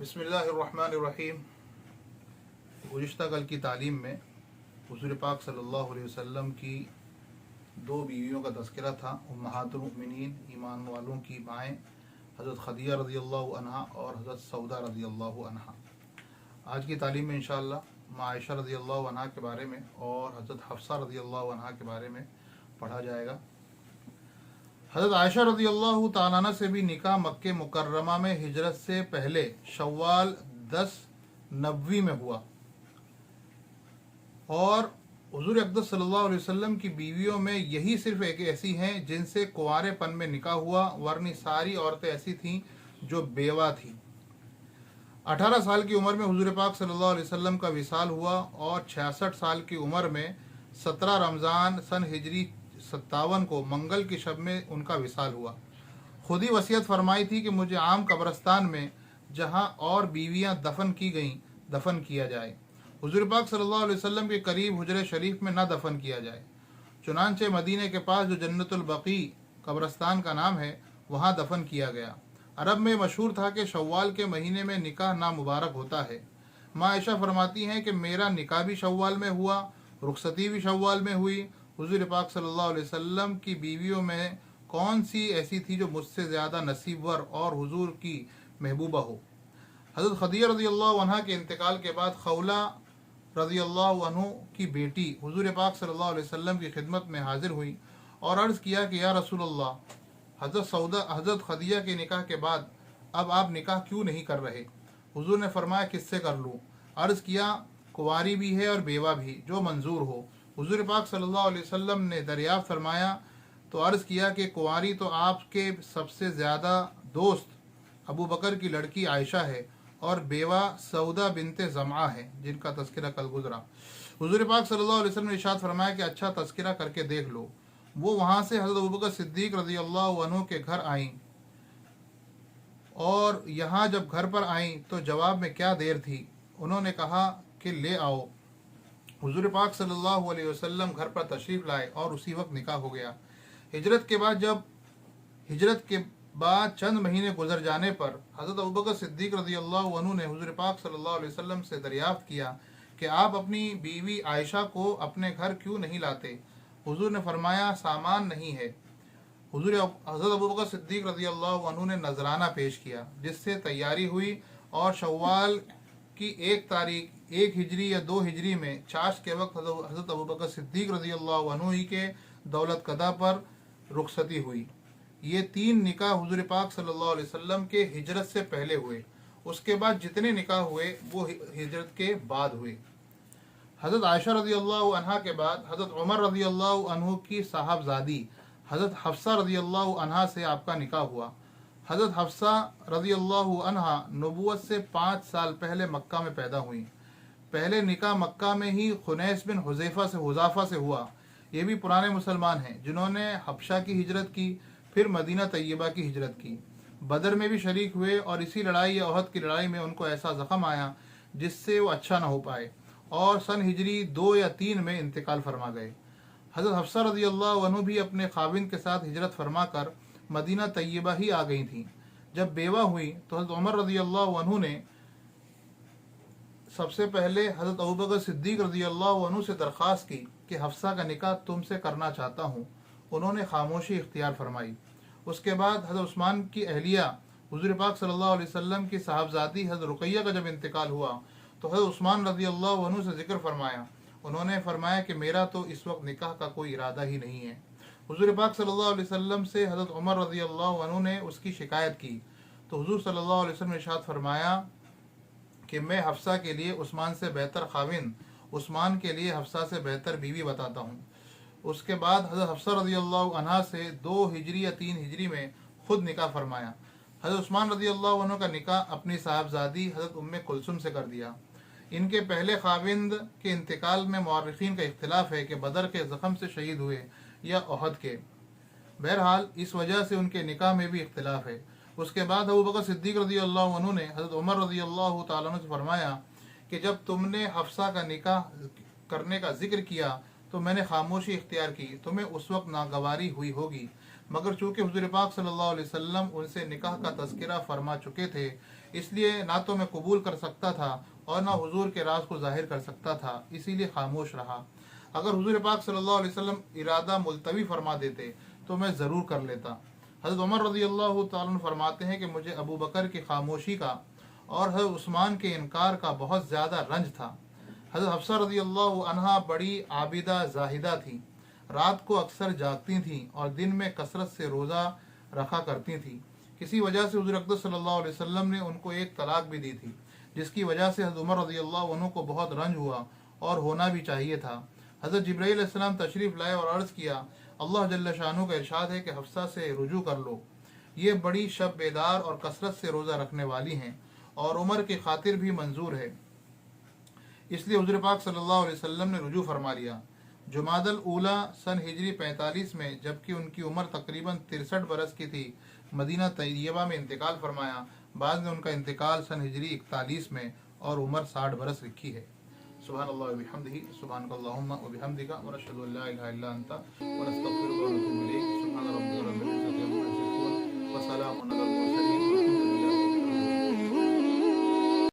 बिस्मिल्लाहिर्रहमानिर्रहीम। गुज़िश्ता कल की तालीम में हुज़ूर पाक सल्लल्लाहु अलैहि वसल्लम की दो बीवियों का तज़किरा था। उम्महातुल मुमिनीन, ईमान वालों की माएँ, हज़रत खदीजा रज़ियल्लाहु अन्हा और हज़रत सौदा रज़ियल्लाहु अन्हा। आज की तालीम में इंशाअल्लाह माँ आयशा रज़ियल्लाहु अन्हा के बारे में और हज़रत हफ्सा रज़ियल्लाहु अन्हा के बारे में पढ़ा जाएगा। हज़रत आयशा रज़ियल्लाहु ताला अन्हा से भी निकाह मक्के मुकर्रमा में हिजरत से पहले शव्वाल 10 नबवी में हुआ और हुज़ूर अक़दस सल्लल्लाहु अलैहि वसल्लम की बीवियों में यही सिर्फ एक ऐसी हैं जिनसे कुंवारेपन में निकाह हुआ, वरनी सारी औरतें ऐसी थीं जो बेवा थीं। 18 साल की उम्र में हुज़ूर पाक सल्लल्लाहु अलैहि वसल्लम का विसाल हुआ और 66 साल की उम्र में 17 रमज़ान सन हिजरी 57 को मंगल की शब में उनका विसाल हुआ। खुद ही वसीयत फरमाई थी कि मुझे आम कब्रस्तान में जहां और बीवियां दफन की गईं दफन किया जाए, हुज़ूर पाक सल्लल्लाहु अलैहि वसल्लम के करीब हुजरे शरीफ में न दफन किया जाए। चुनांचे मदीने के पास जो जन्नतुल बकी कब्रस्तान का नाम है वहाँ दफन किया गया। अरब में मशहूर था कि शव्वाल के महीने में निकाह नामुबारक होता है। माँ आयशा फरमाती हैं कि मेरा निकाह भी शव्वाल में हुआ, रुखसती भी शव्वाल में हुई। हुज़ूर पाक सल्लल्लाहु अलैहि वसल्लम की बीवियों में कौन सी ऐसी थी जो मुझसे ज़्यादा नसीबवर और हुजूर की महबूबा हो। हज़रत खदीजा रज़ियल्लाहु अन्हा के इंतकाल के बाद खौला रज़ियल्लाहु अन्हु की बेटी हुजूर पाक सल्लल्लाहु अलैहि वसल्लम की खिदमत में हाजिर हुई और अर्ज़ किया कि या रसूलल्लाह, हज़रत खदीजा के निकाह के बाद अब आप निकाह क्यों नहीं कर रहे। हुजूर ने फरमाया किससे कर लूँ। अर्ज़ किया कुंवारी भी है और बेवा भी, जो मंजूर हो। हुजूर पाक सल्लल्लाहु अलैहि वसल्लम ने दरियाफ़्त फरमाया तो अर्ज़ किया कि कुंवारी तो आपके सबसे ज़्यादा दोस्त अबू बकर की लड़की आयशा है और बेवा सऊदा बिनते ज़मा है, जिनका तज़किरा कल गुजरा। हुज़ूर पाक सल्लल्लाहु अलैहि वसल्लम ने इरशाद फरमाया कि अच्छा तज़किरा करके देख लो। वो वहाँ से हज़रत अबू बकर सिद्दीक़ रज़ियल्लाहु अन्हु के घर आईं और यहाँ जब घर पर आईं तो जवाब में क्या देर थी। उन्होंने कहा कि ले आओ। हुज़ूर पाक सल्लल्लाहु अलैहि वसल्लम घर पर तशरीफ़ लाए और उसी वक्त निकाह हो गया। हिजरत के बाद चंद महीने गुजर जाने पर हज़रत अबू बकर सिद्दीक़ रज़ियल्लाहु अन्हु ने हुज़ूर पाक सल्लल्लाहु अलैहि वसल्लम से दरियाफ़्त किया कि आप अपनी बीवी आयशा को अपने घर क्यों नहीं लाते। हुज़ूर ने फरमाया सामान नहीं है। हज़रत अबू बकर सिद्दीक़ रज़ियल्लाहु अन्हु ने नजराना पेश किया जिससे तैयारी हुई और शव्वाल की 1 तारीख 1 हिजरी या 2 हिजरी में चाश के वक्त हज़रत अबू बकर सिद्दीक़ रज़ियल्लाहु अन्हु ही के दौलत कदा पर रुखसती हुई। ये 3 निकाह हुज़ूर पाक सल्लल्लाहु अलैहि वसल्लम के हिजरत से पहले हुए। उसके बाद जितने निकाह हुए वो हिजरत के बाद हुए। हज़रत आयशा रज़ियल्लाहु अन्हा के बाद हज़रत उमर रज़ियल्लाहु अन्हु की साहबजादी हज़रत हफ्सा रज़ियल्लाहु अन्हा से आपका निकाह हुआ। हज़रत हफ्सा रज़ियल्लाहु अन्हा नबूवत से 5 साल पहले मक्का में पैदा हुई। पहले निकाह मक्का में ही खुनैस बिन हुज़ाफ़ा से हुआ। ये भी पुराने मुसलमान हैं जिन्होंने हबशा की हिजरत की, फिर मदीना तैयबा की हिजरत की। बदर में भी शरीक हुए और इसी लड़ाई या ओहद की लड़ाई में उनको ऐसा ज़ख्म आया जिससे वो अच्छा न हो पाए और सन हिजरी 2 या 3 में इंतकाल फरमा गए। हज़रत हफ्सा रज़ियल्लाहु अन्हु भी अपने खाविंद के साथ हिजरत फरमा कर मदीना तैयबा ही आ गई थीं। जब बेवा हुई तो हज़रत उमर रज़ियल्लाहु अन्हु ने सबसे पहले हज़रत अबू बकर सिद्दीक़ रज़ियल्लाहु अन्हु से दरख्वास्त की कि हफ्सा का निकाह तुमसे करना चाहता हूँ। उन्होंने खामोशी इख्तियार फरमाई। उसके बाद हज़रत उस्मान की अहलिया हुज़ूर पाक सल्लल्लाहु अलैहि वसल्लम की साहबजादी हज़रत रुक़ैया का जब इंतकाल हुआ तो हज़रत उस्मान रज़ियल्लाहु अन्हु से ज़िक्र फरमाया। उन्होंने फरमाया कि मेरा तो इस वक्त निकाह का कोई इरादा ही नहीं है। हुज़ूर पाक सल्लल्लाहु अलैहि वसल्लम से हज़रत उमर रज़ियल्लाहु अन्हु ने उसकी शिकायत की तो हुज़ूर सल्लल्लाहु अलैहि वसल्लम ने इरशाद फरमाया कि मैं हफ्सा के लिए उस्मान से बेहतर खाविन, उस्मान के लिए हफ्सा से बेहतर बीवी बताता हूँ। उसके बाद हज़रत हफ्सा रज़ियल्लाहु अन्हा से 2 हिजरी या 3 हिजरी में खुद निकाह फरमाया। हज़रत उस्मान रज़ियल्लाहु अन्हु का निकाह अपनी साहबजादी हज़रत उम्मे कुलसुम से कर दिया। इनके पहले खाविंद के इंतकाल में मुअर्रिखीन का इख्तिलाफ है कि बदर के ज़ख्म से शहीद हुए या ओहद के। बहरहाल इस वजह से उनके निकाह में भी इख्तिलाफ है। उसके बाद अबू बकर सिद्दीक़ रज़ियल्लाहु अन्हु ने हज़रत उमर रज़ियल्लाहु ताला अन्हु से फरमाया कि जब तुमने हफ्सा का निकाह करने का जिक्र किया तो मैंने खामोशी इख्तियार की। तुम्हें उस वक्त नागवारी हुई होगी, मगर चूँकि हुज़ूर पाक सल्लल्लाहु अलैहि वसल्लम उनसे निकाह का तज़किरा फरमा चुके थे इसलिए ना तो मैं कबूल कर सकता था और ना हुजूर के राज को जाहिर कर सकता था, इसीलिए खामोश रहा। अगर हुजूर पाक सल्लल्लाहु अलैहि वसल्लम इरादा मुलतवी फरमा देते तो मैं ज़रूर कर लेता। हज़रत उमर रज़ियल्लाहु ताला अन्हु फरमाते हैं कि मुझे अबू बकर की खामोशी का और हज़रत उस्मान के इनकार का बहुत ज़्यादा रंज था। हज़रत हफ्सा रज़ियल्लाहु अन्हा बड़ी आबिदा जाहिदा थी, रात को अक्सर जागती थीं और दिन में कसरत से रोज़ा रखा करती थीं। किसी वजह से हुज़ूर अक़दस सल्लल्लाहु अलैहि वसल्लम ने उनको एक तलाक भी दी थी, जिसकी वजह से हज़रत उमर रज़ियल्लाहु अन्हु को बहुत रंज हुआ और होना भी चाहिए था। हज़रत जिब्राईल अलैहिस्सलाम तशरीफ़ लाए और अर्ज़ किया, अल्लाह जल्ल शानहू का इरशाद है कि हफ्सा से रुजू कर लो, ये बड़ी शब बेदार और कसरत से रोज़ा रखने वाली हैं और उमर की खातिर भी मंजूर है। इसलिए हुज़ूर पाक सल्लल्लाहु अलैहि वसल्लम ने रुजू फरमा लिया। जुमादल ऊला सन हिजरी 45 में, जबकि उनकी उम्र तकरीबन 63 बरस की थी, मदीना तैयबा में इंतकाल फरमाया। बाद में उनका इंतकाल सन हिजरी 41 में और उम्र 60 बरस लिखी है। सुभानअल्लाह व बिहम्दिही, सुभानकल्लाहुम्मा व बिहम्दिका, व नशहदु अल्ला इलाहा इल्ला अंता, व नस्तगफिरुका व नतूबु इलैक।